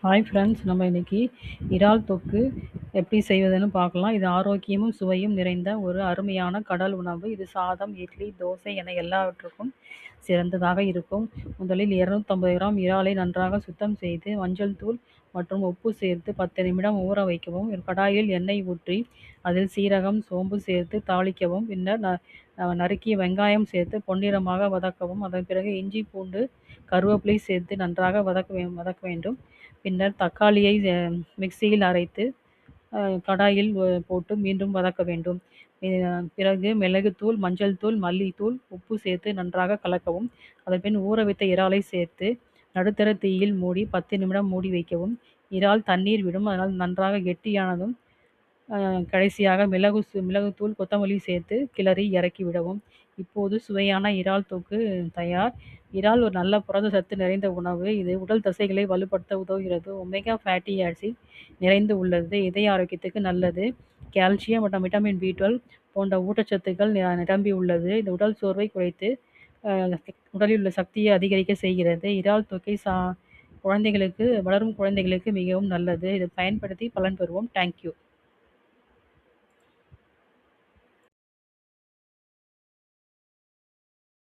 Hi friends, நம்ம இன்னைக்கு இறால் தொக்கு எப்படி செய்வதுன்னு பார்க்கலாம். இது ஆரோக்கியமும் சுவையும் நிறைந்த ஒரு அருமையான கடல் உணவு. இது சாதம், இட்லி, தோசை என எல்லாவற்றுக்கும் சிறந்ததாக இருக்கும். முதலில் 250 கிராம் இறாலை நன்றாக சுத்தம் செய்து மஞ்சள் தூள் மற்றும் உப்பு சேர்த்து 10 நிமிடம் ஊற வைக்கவும். ஒரு கடாயில் எண்ணெய் ஊற்றி அதில் சீரகம், சோம்பு சேர்த்து தாளிக்கவும். பின்னர் நறுக்கிய வெங்காயம் சேர்த்து பொன்னிறமாக வதக்கவும். அதன் பிறகு இஞ்சி, பூண்டு, கருவேப்பிலை சேர்த்து நன்றாக வதக்க வேண்டும். பின்னர் தக்காளியை மிக்சியில் அரைத்து கடாயில் போட்டு மீண்டும் வதக்க வேண்டும். பிறகு மிளகுத்தூள், மஞ்சள் தூள், மல்லித்தூள், உப்பு சேர்த்து நன்றாக கலக்கவும். அதன் பின் ஊற வைத்த இறாலை சேர்த்து நடுத்தர தீயில் மூடி 10 நிமிடம் மூடி வைக்கவும். இறால் தண்ணீர் விடும், அதனால் நன்றாக கெட்டியானதும் கடைசியாக மிளகுத்தூள், கொத்தமல்லி சேர்த்து கிளறி இறக்கி விடவும். இப்போது சுவையான இறால் தொக்கு தயார். இறால் ஒரு நல்ல புரத சத்து நிறைந்த உணவு. இது உடல் தசைகளை வலுப்படுத்த உதவுகிறது. ஒமேகா ஃபேட்டி ஆசிட் நிறைந்து உள்ளது. இதய ஆரோக்கியத்துக்கு நல்லது. கால்சியம் மற்றும் விட்டமின் B12 போன்ற ஊட்டச்சத்துக்கள் நிரம்பி உள்ளது. இது உடல் சோர்வை குறைத்து உடலில் உள்ள சக்தியை அதிகரிக்க செய்கிறது. இறால் தொக்கை குழந்தைகளுக்கு, வளரும் குழந்தைகளுக்கு மிகவும் நல்லது. இதை பயன்படுத்தி பலன் பெறுவோம். தேங்க்யூ.